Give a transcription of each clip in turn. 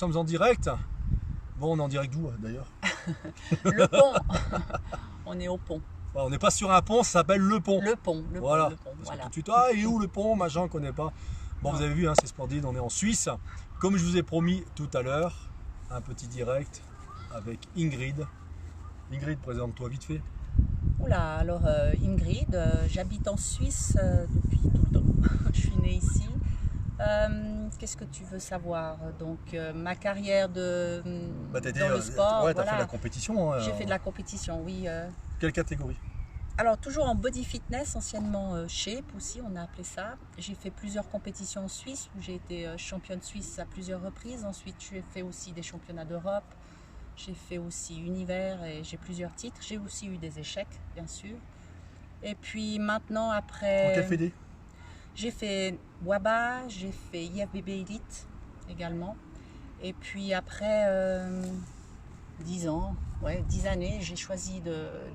Nous sommes en direct. Bon, on est en direct d'où d'ailleurs? Le pont. On est au pont. Bon, on n'est pas sur un pont, ça s'appelle le pont. Le pont, le Voilà. pont, le pont. Parce que Voilà. tout de suite, ah, il est où le pont? Machin, on ne connaît pas. Bon, vous avez vu, hein, c'est splendide, on est en Suisse. Comme je vous ai promis tout à l'heure, un petit direct avec Ingrid. Ingrid, présente-toi vite fait. Oula, alors Ingrid, j'habite en Suisse depuis tout le temps. Je suis née ici. Qu'est-ce que tu veux savoir? Donc ma carrière dans le sport, ouais, t'as voilà. fait de la compétition. Hein, J'ai fait de la compétition, oui. Quelle catégorie? Alors toujours en body fitness, anciennement shape aussi, on a appelé ça. J'ai fait plusieurs compétitions en Suisse, où j'ai été championne suisse à plusieurs reprises. Ensuite, j'ai fait aussi des championnats d'Europe. J'ai fait aussi univers et j'ai plusieurs titres. J'ai aussi eu des échecs, bien sûr. Et puis maintenant, après... En quelle fédé? J'ai fait WABA, j'ai fait IFBB Elite également. Et puis après 10 ans, 10 années, j'ai choisi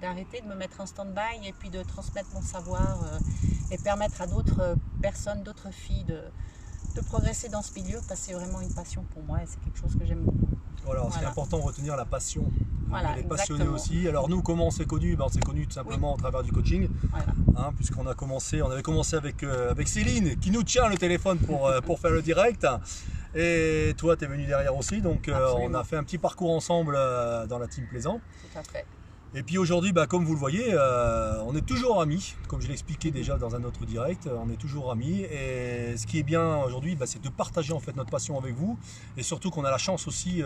d'arrêter, de me mettre en stand-by et puis de transmettre mon savoir et permettre à d'autres personnes, d'autres filles de progresser dans ce milieu parce que c'est vraiment une passion pour moi et c'est quelque chose que j'aime beaucoup. Voilà, ce qui est important, retenir la passion. Voilà, elle est passionnée exactement. aussi. Alors nous, comment on s'est connus? On s'est connus tout simplement au travers du coaching. Voilà. Hein, puisqu'on a commencé, on avait commencé avec Céline qui nous tient le téléphone pour faire le direct. Et toi, tu es venu derrière aussi. Donc on a fait un petit parcours ensemble dans la team Plaisant. Tout à fait. Et puis aujourd'hui, comme vous le voyez, on est toujours amis. Comme je l'ai expliqué déjà dans un autre direct, on est toujours amis. Et ce qui est bien aujourd'hui, c'est de partager en fait notre passion avec vous. Et surtout qu'on a la chance aussi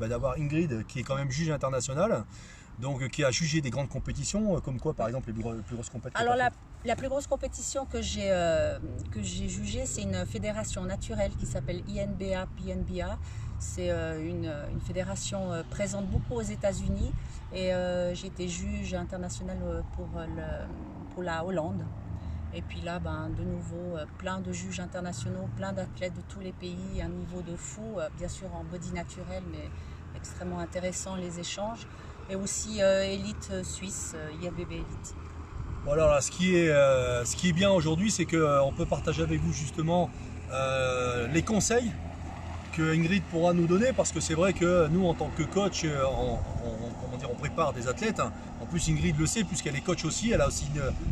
d'avoir Ingrid, qui est quand même juge international. Donc qui a jugé des grandes compétitions, comme quoi par exemple les plus grosses compétitions. Alors la plus grosse compétition que j'ai jugée, c'est une fédération naturelle qui s'appelle INBA PNBA. C'est une fédération présente beaucoup aux États-Unis et j'ai été juge international pour la Hollande. Et puis là, de nouveau, plein de juges internationaux, plein d'athlètes de tous les pays, un niveau de fou, bien sûr en body naturel, mais extrêmement intéressant les échanges. Et aussi élite suisse, IFBB Elite. Voilà, là, ce qui est bien aujourd'hui, c'est qu'on peut partager avec vous justement les conseils que Ingrid pourra nous donner, parce que c'est vrai que nous, en tant que coach, on prépare des athlètes. En plus, Ingrid le sait, puisqu'elle est coach aussi. Elle a aussi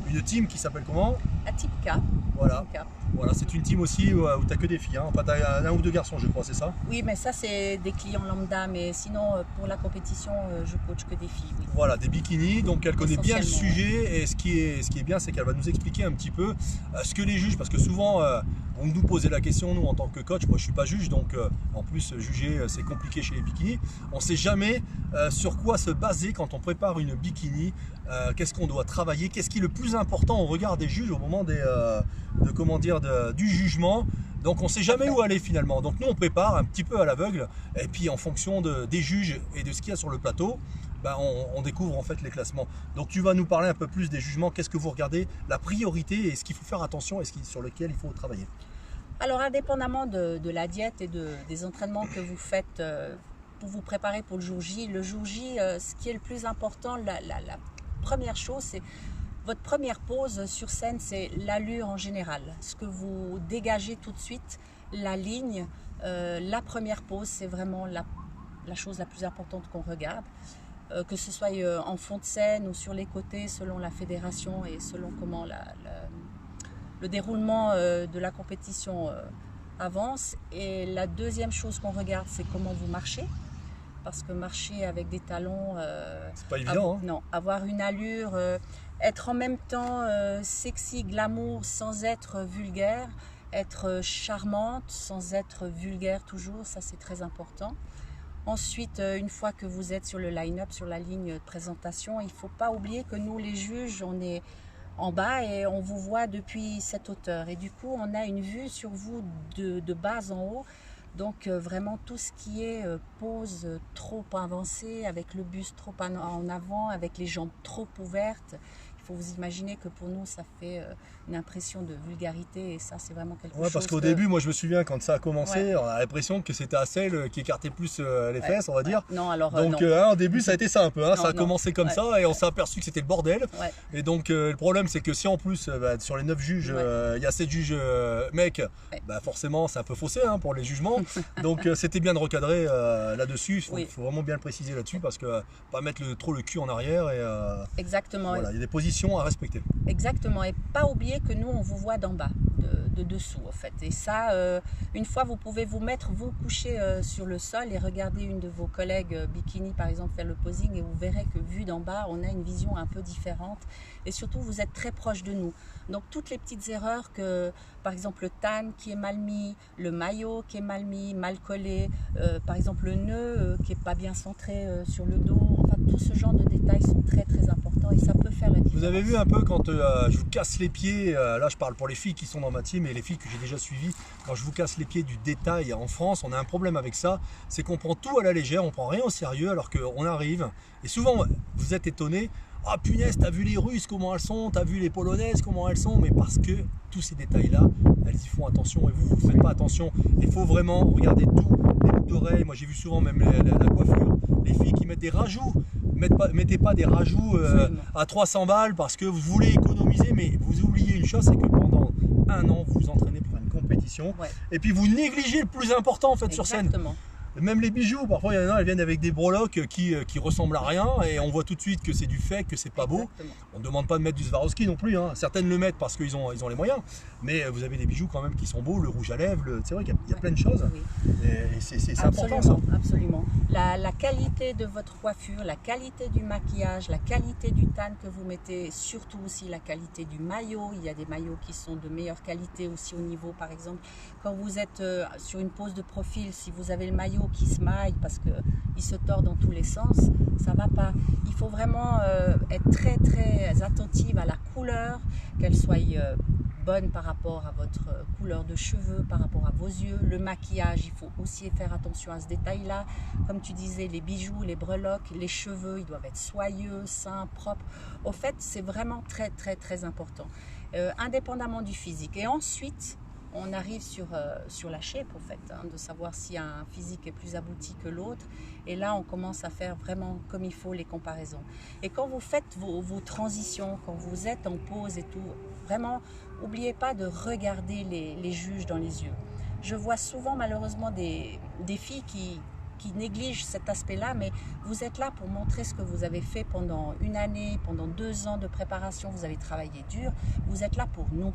une team qui s'appelle comment? La Team K. Voilà. Team K. Voilà, c'est une team aussi où tu n'as que des filles. Hein. Enfin, tu as un ou deux garçons, je crois, c'est ça? Oui, mais ça, c'est des clients lambda. Mais sinon, pour la compétition, je coach que des filles. Oui. Voilà, des bikinis. Donc, elle connaît bien le sujet. Et ce qui est bien, c'est qu'elle va nous expliquer un petit peu ce que les juges, parce que souvent, on nous posait la question, nous, en tant que coach. Moi, je ne suis pas juge, donc en plus, juger, c'est compliqué chez les bikinis. On ne sait jamais sur quoi se baser quand on prépare une bikini. Qu'est-ce qu'on doit travailler? Qu'est-ce qui est le plus important au regard des juges au moment du jugement? Donc on ne sait jamais où aller finalement. Donc nous on prépare un petit peu à l'aveugle et puis en fonction des juges et de ce qu'il y a sur le plateau, on découvre en fait les classements. Donc tu vas nous parler un peu plus des jugements. Qu'est-ce que vous regardez, la priorité et ce qu'il faut faire attention et sur lequel il faut travailler? Alors indépendamment de la diète et des entraînements que vous faites pour vous préparer pour le jour J, ce qui est le plus important, la première chose, c'est votre première pose sur scène, c'est l'allure en général. Ce que vous dégagez tout de suite, la ligne, la première pose, c'est vraiment la chose la plus importante qu'on regarde. Que ce soit en fond de scène ou sur les côtés, selon la fédération et selon comment le déroulement de la compétition avance. Et la deuxième chose qu'on regarde, c'est comment vous marchez. Parce que marcher avec des talons, c'est pas évident. Non, avoir une allure, être en même temps sexy, glamour, sans être vulgaire, être charmante, sans être vulgaire toujours, ça c'est très important. Ensuite, une fois que vous êtes sur le line-up, sur la ligne de présentation, il ne faut pas oublier que nous les juges, on est en bas et on vous voit depuis cette hauteur. Et du coup, on a une vue sur vous de bas en haut. Donc vraiment tout ce qui est pose trop avancée, avec le buste trop en avant, avec les jambes trop ouvertes, il faut vous imaginer que pour nous, ça fait une impression de vulgarité et ça, c'est vraiment quelque chose. Ouais, parce qu'au début, moi je me souviens quand ça a commencé, on a l'impression que c'était Assel qui écartait plus les fesses, on va dire. Non, alors donc non. Au début, ça a été ça un peu, Non, ça a commencé comme ça et on s'est aperçu que c'était le bordel. Ouais. Et donc le problème, c'est que si en plus, sur les 9 juges, il y a 7 juges mecs, forcément, c'est un peu faussé pour les jugements. Donc c'était bien de recadrer là-dessus, il faut vraiment bien le préciser là-dessus parce que pas mettre trop le cul en arrière. Et, exactement. Voilà, il y a des positions à respecter. Exactement, et pas oublier que nous, on vous voit d'en bas, de dessous en fait. Et ça, une fois, vous pouvez vous coucher sur le sol et regarder une de vos collègues bikini par exemple faire le posing et vous verrez que vu d'en bas, on a une vision un peu différente. Et surtout, vous êtes très proche de nous. Donc toutes les petites erreurs que, par exemple, le tan qui est mal mis, le maillot qui est mal mis, mal collé, par exemple le nœud qui est pas bien centré sur le dos, enfin tout ce genre de détails sont très très importants et ça peut faire la différence. Vous avez vu un peu quand je vous casse les pieds, là je parle pour les filles qui sont dans ma team et les filles que j'ai déjà suivies, quand je vous casse les pieds du détail en France, on a un problème avec ça, c'est qu'on prend tout à la légère, on prend rien au sérieux alors qu'on arrive et souvent vous êtes étonnés. Ah punaise, t'as vu les Russes comment elles sont, t'as vu les Polonaises comment elles sont, mais parce que tous ces détails-là, elles y font attention et vous ne faites pas attention. Il faut vraiment regarder tout, les boucles d'oreilles, moi j'ai vu souvent même la coiffure, les filles qui mettent des rajouts, mettez pas des rajouts à 300 balles parce que vous voulez économiser, mais vous oubliez une chose, c'est que pendant un an, vous vous entraînez pour une compétition et puis vous négligez le plus important en fait sur scène. Même les bijoux, parfois il y en a, elles viennent avec des breloques qui ressemblent à rien et on voit tout de suite que c'est du fake, que c'est pas beau. On ne demande pas de mettre du Swarovski non plus, certaines le mettent parce qu'ils ont les moyens, mais vous avez des bijoux quand même qui sont beaux, le rouge à lèvres, c'est vrai qu'il y a plein de choses et c'est important ça. Absolument. La qualité de votre coiffure, la qualité du maquillage, la qualité du tan que vous mettez, surtout aussi la qualité du maillot. Il y a des maillots qui sont de meilleure qualité aussi au niveau, par exemple, quand vous êtes sur une pose de profil, si vous avez le maillot qui se maille parce qu'il se tord dans tous les sens, ça va pas. Il faut vraiment être très très attentive à la couleur, qu'elle soit bonne par rapport à votre couleur de cheveux, par rapport à vos yeux. Le maquillage, il faut aussi faire attention à ce détail-là. Comme tu disais, les bijoux, les breloques, les cheveux, ils doivent être soyeux, sains, propres. Au fait, c'est vraiment très très très important, indépendamment du physique. Et ensuite, on arrive sur la shape, en fait, de savoir si un physique est plus abouti que l'autre. Et là, on commence à faire vraiment comme il faut les comparaisons. Et quand vous faites vos transitions, quand vous êtes en pause et tout, vraiment, n'oubliez pas de regarder les juges dans les yeux. Je vois souvent, malheureusement, des filles qui négligent cet aspect-là, mais vous êtes là pour montrer ce que vous avez fait pendant une année, pendant 2 ans de préparation, vous avez travaillé dur, vous êtes là pour nous.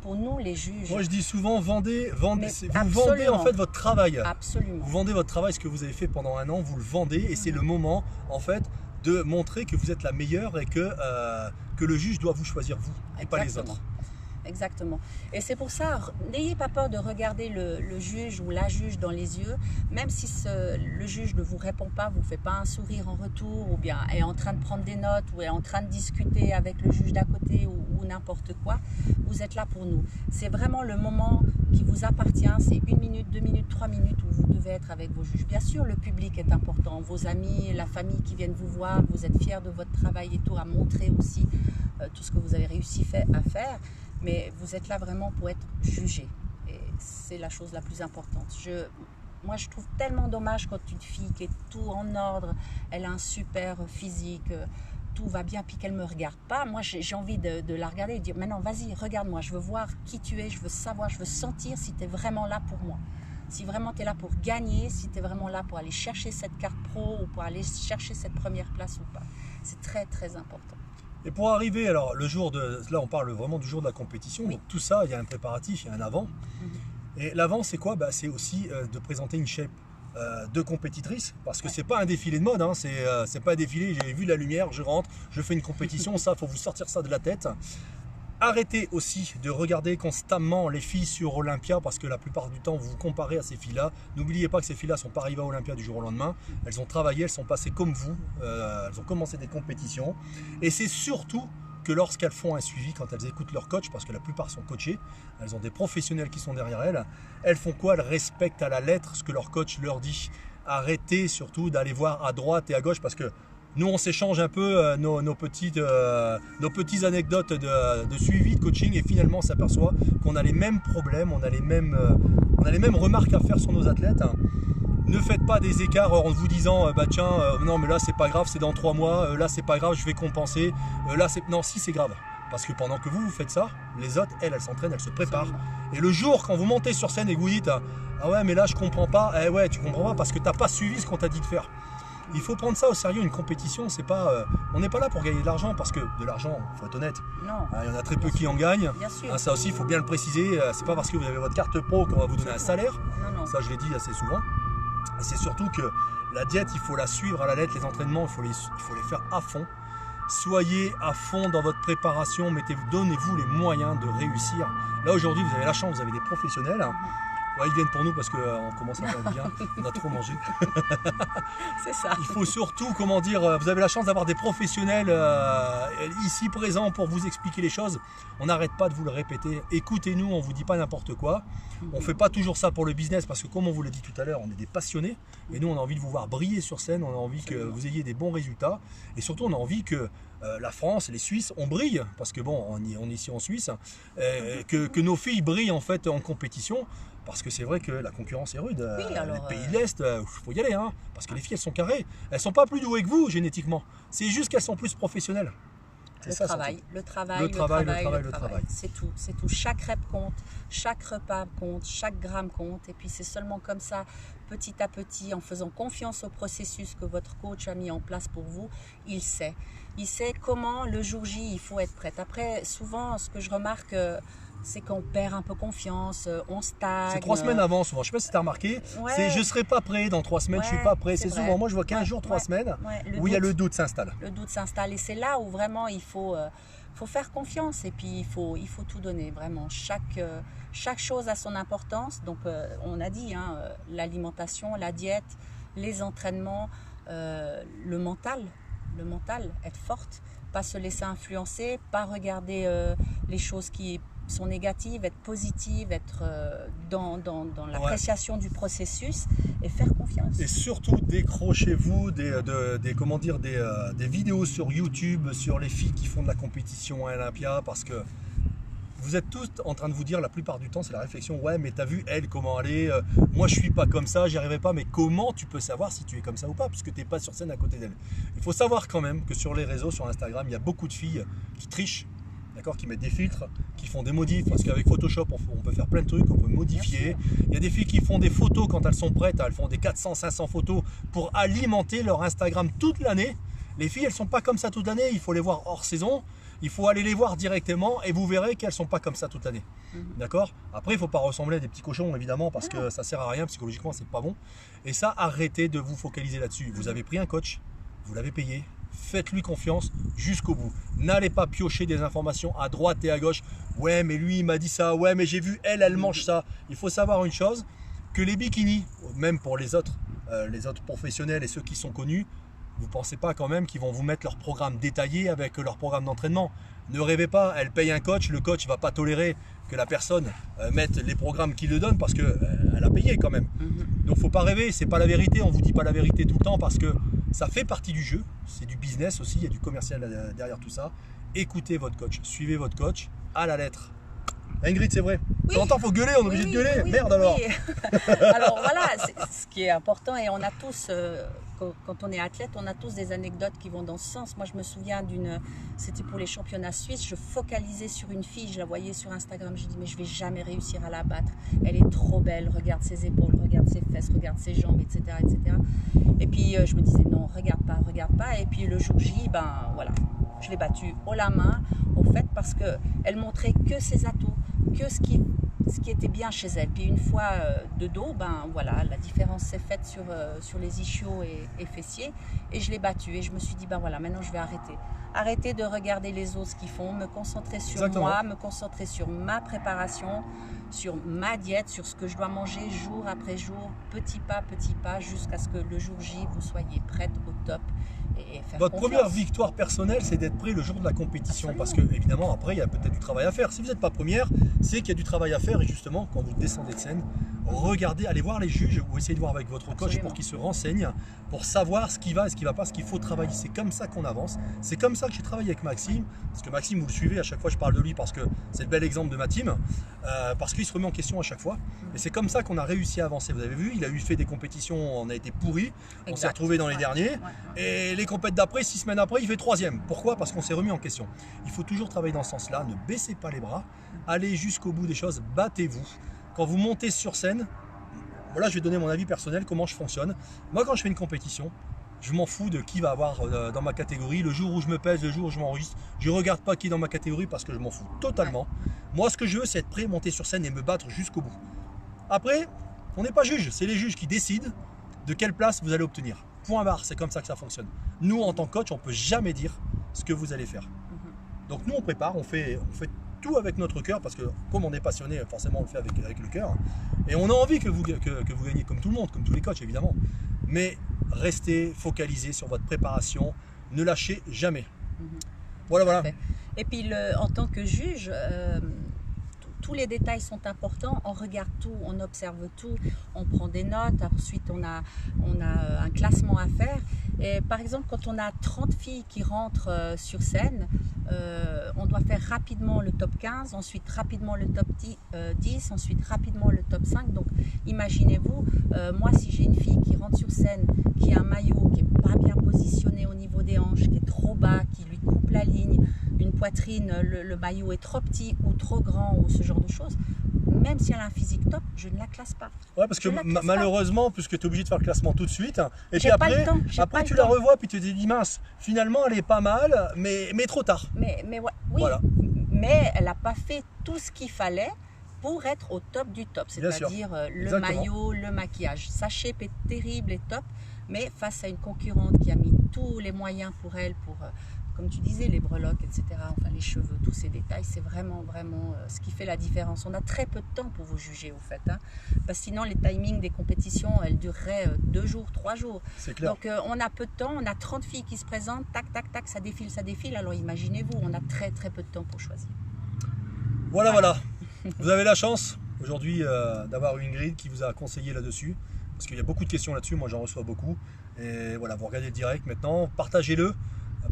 Pour nous, les juges. Moi, je dis souvent, vous vendez en fait votre travail. Absolument. Vous vendez votre travail, ce que vous avez fait pendant un an, vous le vendez et c'est le moment, en fait, de montrer que vous êtes la meilleure et que le juge doit vous choisir vous et pas les autres. Exactement. Et c'est pour ça, n'ayez pas peur de regarder le juge ou la juge dans les yeux, même si le juge ne vous répond pas, vous ne fait pas un sourire en retour, ou bien est en train de prendre des notes, ou est en train de discuter avec le juge d'à côté, ou n'importe quoi, vous êtes là pour nous. C'est vraiment le moment qui vous appartient, c'est 1 minute, 2 minutes, 3 minutes où vous devez être avec vos juges. Bien sûr, le public est important, vos amis, la famille qui viennent vous voir, vous êtes fiers de votre travail et tout, à montrer aussi tout ce que vous avez réussi à faire. Mais vous êtes là vraiment pour être jugé. Et c'est la chose la plus importante. Moi, je trouve tellement dommage quand une fille qui est tout en ordre, elle a un super physique, tout va bien, puis qu'elle ne me regarde pas. Moi, j'ai envie de la regarder et de dire, maintenant, vas-y, regarde-moi, je veux voir qui tu es, je veux savoir, je veux sentir si tu es vraiment là pour moi. Si vraiment tu es là pour gagner, si tu es vraiment là pour aller chercher cette carte pro ou pour aller chercher cette première place ou pas. C'est très, très important. Et pour arriver, alors le jour là on parle vraiment du jour de la compétition, donc tout ça, il y a un préparatif, il y a un avant. Et l'avant c'est quoi? C'est aussi de présenter une shape de compétitrice, parce que c'est pas un défilé de mode, c'est pas un défilé, j'ai vu la lumière, je rentre, je fais une compétition, ça, faut vous sortir ça de la tête. Arrêtez aussi de regarder constamment les filles sur Olympia parce que la plupart du temps vous vous comparez à ces filles-là. N'oubliez pas que ces filles-là ne sont pas arrivées à Olympia du jour au lendemain. Elles ont travaillé, elles sont passées comme vous, elles ont commencé des compétitions. Et c'est surtout que lorsqu'elles font un suivi, quand elles écoutent leur coach, parce que la plupart sont coachées, elles ont des professionnels qui sont derrière elles font quoi? Elles respectent à la lettre ce que leur coach leur dit. Arrêtez surtout d'aller voir à droite et à gauche parce que Nous, on s'échange un peu nos petites anecdotes de suivi, de coaching, et finalement, on s'aperçoit qu'on a les mêmes problèmes, on a les mêmes remarques à faire sur nos athlètes. Ne faites pas des écarts en vous disant non mais là c'est pas grave, c'est dans 3 mois, là c'est pas grave, je vais compenser, non, si c'est grave. Parce que pendant que vous faites ça, les autres, elles s'entraînent, elles se préparent. Et le jour quand vous montez sur scène et que vous dites ah ouais mais là je comprends pas, eh ouais tu comprends pas parce que t'as pas suivi ce qu'on t'a dit de faire. Il faut prendre ça au sérieux, une compétition, c'est pas, on n'est pas là pour gagner de l'argent, parce que de l'argent, il faut être honnête, Non. il y en a très peu qui en gagnent. Bien sûr. Ça aussi, il faut bien le préciser, c'est pas parce que vous avez votre carte pro qu'on va vous donner un salaire, Non. ça je l'ai dit assez souvent. Et c'est surtout que la diète, il faut la suivre à la lettre, les entraînements, il faut les faire à fond. Soyez à fond dans votre préparation, donnez-vous les moyens de réussir. Là aujourd'hui, vous avez la chance, vous avez des professionnels. Ouais, ils viennent pour nous parce qu'on commence à faire bien, on a trop mangé. C'est ça. Il faut surtout, vous avez la chance d'avoir des professionnels ici présents pour vous expliquer les choses. On n'arrête pas de vous le répéter. Écoutez-nous, on ne vous dit pas n'importe quoi. On ne fait pas toujours ça pour le business parce que comme on vous l'a dit tout à l'heure, on est des passionnés. Et nous, on a envie de vous voir briller sur scène, on a envie que vous ayez des bons résultats. Et surtout, on a envie que la France, les Suisses, on brille. Parce que bon, on est ici en Suisse. Que nos filles brillent en fait en compétition. Parce que c'est vrai que la concurrence est rude. Oui, alors, les pays de l'Est, il faut y aller. Parce que les filles, elles sont carrées. Elles ne sont pas plus douées que vous génétiquement. C'est juste qu'elles sont plus professionnelles. Le travail. C'est tout. Chaque rep compte, chaque repas compte, chaque gramme compte. Et puis c'est seulement comme ça, petit à petit, en faisant confiance au processus que votre coach a mis en place pour vous, il sait. Il sait comment le jour J, il faut être prête. Après, souvent, ce que je remarque, c'est qu'on perd un peu confiance, on stagne. C'est 3 semaines avant souvent, je ne sais pas si tu as remarqué, Ouais. c'est je ne serai pas prêt dans 3 semaines, je ne suis pas prêt. C'est vrai. souvent, moi je vois 15 jours, 3 semaines, où il y a le doute s'installe. Le doute s'installe et c'est là où vraiment il faut faire confiance et puis il faut tout donner, vraiment. Chaque chose a son importance, donc on a dit, l'alimentation, la diète, les entraînements, le mental, être forte, pas se laisser influencer, pas regarder les choses qui sont négatives, être positive, être dans l'appréciation du processus et faire confiance. Et surtout décrochez-vous des vidéos sur YouTube sur les filles qui font de la compétition à Olympia parce que vous êtes tous en train de vous dire la plupart du temps c'est la réflexion ouais mais t'as vu elle comment elle est, moi je suis pas comme ça, j'y arriverai pas, mais comment tu peux savoir si tu es comme ça ou pas puisque t'es pas sur scène à côté d'elle. Il faut savoir quand même que sur les réseaux, sur Instagram, il y a beaucoup de filles qui trichent. D'accord, qui mettent des filtres, qui font des modifs, parce qu'avec Photoshop, on peut faire plein de trucs, on peut modifier. Il y a des filles qui font des photos quand elles sont prêtes, elles font des 400, 500 photos pour alimenter leur Instagram toute l'année. Les filles, elles ne sont pas comme ça toute l'année, il faut les voir hors saison, il faut aller les voir directement et vous verrez qu'elles ne sont pas comme ça toute l'année. D'accord ? Après, il ne faut pas ressembler à des petits cochons, évidemment, parce que ça ne sert à rien, psychologiquement, c'est pas bon. Et ça, arrêtez de vous focaliser là-dessus. Vous avez pris un coach, vous l'avez payé. Faites-lui confiance jusqu'au bout. N'allez pas piocher des informations à droite et à gauche. Ouais, mais lui, il m'a dit ça. Ouais, mais j'ai vu elle mange ça. Il faut savoir une chose, que les bikinis, même pour les autres professionnels et ceux qui sont connus, vous ne pensez pas quand même qu'ils vont vous mettre leur programme détaillé avec leur programme d'entraînement. Ne rêvez pas, elle paye un coach, le coach ne va pas tolérer que la personne mette les programmes qu'il le donne parce qu'elle a payé quand même. Donc il ne faut pas rêver, c'est pas la vérité, on ne vous dit pas la vérité tout le temps parce que ça fait partie du jeu, c'est du business aussi, il y a du commercial derrière tout ça. Écoutez votre coach, suivez votre coach à la lettre. Ingrid, c'est vrai. De temps en temps, il faut gueuler, on est obligé de gueuler. Merde alors. Alors voilà, ce qui est important et on a tous, quand on est athlète, on a tous des anecdotes qui vont dans ce sens. Moi, je me souviens c'était pour les championnats suisses, je focalisais sur une fille, je la voyais sur Instagram, je dis mais je vais jamais réussir à la battre. Elle est trop belle, regarde ses épaules, regarde ses fesses, regarde ses jambes, etc. etc. Et puis je me disais non, regarde pas. Et puis le jour J, voilà, je l'ai battue haut la main, au fait, parce qu'elle montrait que ses atouts, que ce qui était bien chez elle. Puis une fois de dos, voilà, la différence s'est faite sur les ischios et fessiers et je l'ai battue et je me suis dit voilà, maintenant je vais arrêter de regarder les autres ce qu'ils font, me concentrer sur Exactement. moi, me concentrer sur ma préparation, sur ma diète, sur ce que je dois manger jour après jour, petit pas, jusqu'à ce que le jour J, vous soyez prête au top et faire Votre confiance. première victoire personnelle, c'est d'être prêt le jour de la compétition. Absolument. Parce que, évidemment, après, il y a peut-être du travail à faire. Si vous n'êtes pas première, c'est qu'il y a du travail à faire. Et justement, quand vous descendez de scène, regardez, allez voir les juges ou essayez de voir avec votre coach Absolument. pour qu'il se renseigne, pour savoir ce qui va et ce qui ne va pas, ce qu'il faut travailler. C'est comme ça qu'on avance. C'est comme ça que j'ai travaillé avec Maxime, parce que Maxime, vous le suivez, à chaque fois je parle de lui parce que c'est le bel exemple de ma team, parce qu'il se remet en question à chaque fois. Et c'est comme ça qu'on a réussi à avancer. Vous avez vu, il a eu fait des compétitions, on a été pourris, on s'est retrouvé dans les derniers. Et les compètes d'après, 6 semaines après, il fait 3e. Pourquoi? Parce qu'on s'est remis en question. Il faut toujours travailler dans ce sens-là, ne baissez pas les bras, allez jusqu'au bout des choses, battez-vous. Quand vous montez sur scène, voilà, je vais donner mon avis personnel, comment je fonctionne. Moi, quand je fais une compétition, je m'en fous de qui va avoir dans ma catégorie. Le jour où je me pèse, le jour où je m'enregistre, je ne regarde pas qui est dans ma catégorie parce que je m'en fous totalement. Moi, ce que je veux, c'est être prêt, monter sur scène et me battre jusqu'au bout. Après, on n'est pas juge, c'est les juges qui décident de quelle place vous allez obtenir. Point barre, c'est comme ça que ça fonctionne. Nous, en tant que coach, on ne peut jamais dire ce que vous allez faire. Donc nous, on prépare, on fait tout avec notre cœur, parce que comme on est passionné, forcément on le fait avec le cœur. Et on a envie que vous gagnez comme tout le monde, comme tous les coachs évidemment. Mais restez focalisés sur votre préparation, ne lâchez jamais. Voilà. Et puis en tant que juge, tous les détails sont importants, on regarde tout, on observe tout, on prend des notes, ensuite on a un classement à faire. Et par exemple, quand on a 30 filles qui rentrent sur scène, on doit faire rapidement le top 15, ensuite rapidement le top 10, ensuite rapidement le top 5. Donc imaginez-vous, moi si j'ai une fille qui rentre sur scène, qui a un maillot qui n'est pas bien positionné au niveau des hanches, qui est trop bas, qui lui coupe la ligne, une poitrine, le maillot est trop petit ou trop grand ou ce genre de choses, même si elle a un physique top, je ne la classe pas. Ouais, parce que malheureusement, puisque tu es obligé de faire le classement tout de suite, et puis après tu la revois, puis tu te dis mince, finalement elle est pas mal, mais trop tard. Oui, voilà. Mais elle n'a pas fait tout ce qu'il fallait pour être au top du top, c'est-à-dire le maillot, le maquillage. Sa shape est terrible et top, mais face à une concurrente qui a mis tous les moyens pour elle, pour, comme tu disais, les breloques, etc., enfin les cheveux, tous ces détails, c'est vraiment ce qui fait la différence. On a très peu de temps pour vous juger, au fait, hein, parce que sinon les timings des compétitions, elles dureraient 2 jours, 3 jours. C'est clair. Donc on a peu de temps, on a 30 filles qui se présentent, tac, tac, tac, ça défile, alors imaginez-vous, on a très très peu de temps pour choisir. Voilà. Vous avez la chance aujourd'hui d'avoir une Ingrid qui vous a conseillé là-dessus, parce qu'il y a beaucoup de questions là-dessus, moi j'en reçois beaucoup. Et voilà, vous regardez le direct maintenant, partagez-le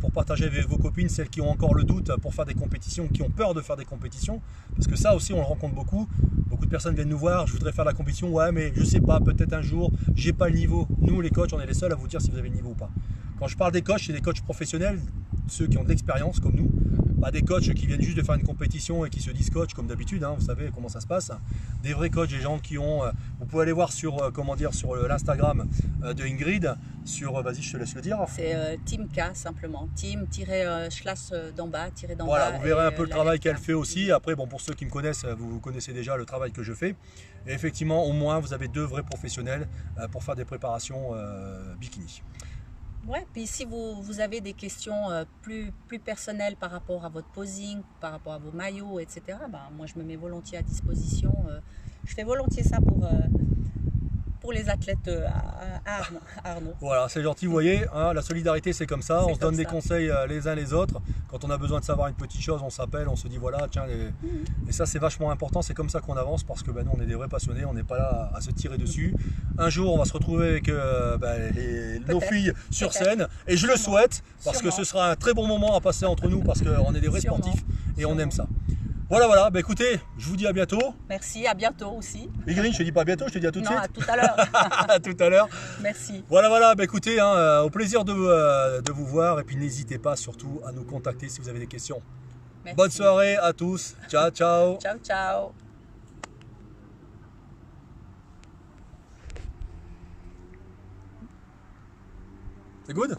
pour partager avec vos copines, celles qui ont encore le doute pour faire des compétitions, qui ont peur de faire des compétitions, parce que ça aussi on le rencontre beaucoup. Beaucoup de personnes viennent nous voir, je voudrais faire la compétition, ouais mais je sais pas, peut-être un jour, j'ai pas le niveau. Nous les coachs, on est les seuls à vous dire si vous avez le niveau ou pas. Quand je parle des coachs, c'est des coachs professionnels, ceux qui ont de l'expérience comme nous. Pas des coachs qui viennent juste de faire une compétition et qui se disent coach comme d'habitude, hein, vous savez comment ça se passe. Des vrais coachs, des gens qui ont, vous pouvez aller voir sur l'Instagram de Ingrid, vas-y je te laisse le dire. C'est Team K simplement, team-slash d'en bas, tiré d'en bas. Voilà, vous verrez un peu le travail qu'elle fait aussi. Après, bon, pour ceux qui me connaissent, vous connaissez déjà le travail que je fais. Et effectivement, au moins, vous avez 2 vrais professionnels pour faire des préparations bikini. Ouais, puis si vous avez des questions plus personnelles par rapport à votre posing, par rapport à vos maillots, etc., moi je me mets volontiers à disposition. Je fais volontiers ça pour les athlètes à Arnaud. Voilà, c'est gentil, vous voyez, hein, la solidarité c'est comme ça, on se donne des conseils les uns les autres. Quand on a besoin de savoir une petite chose, on s'appelle, on se dit voilà, tiens, et ça c'est vachement important, c'est comme ça qu'on avance parce que nous on est des vrais passionnés, on n'est pas là à se tirer dessus. Un jour on va se retrouver avec nos filles sur scène et je le souhaite parce que ce sera un très bon moment à passer entre nous parce qu'on est des vrais sportifs et on aime ça. Voilà, écoutez, je vous dis à bientôt. Merci, à bientôt aussi. Ingrid, je te dis pas à bientôt, je te dis à tout de suite. Non, à tout à l'heure. À tout à l'heure. Merci. Voilà, écoutez, au plaisir de vous voir et puis n'hésitez pas surtout à nous contacter si vous avez des questions. Merci. Bonne soirée à tous. Ciao. Ciao. C'est good?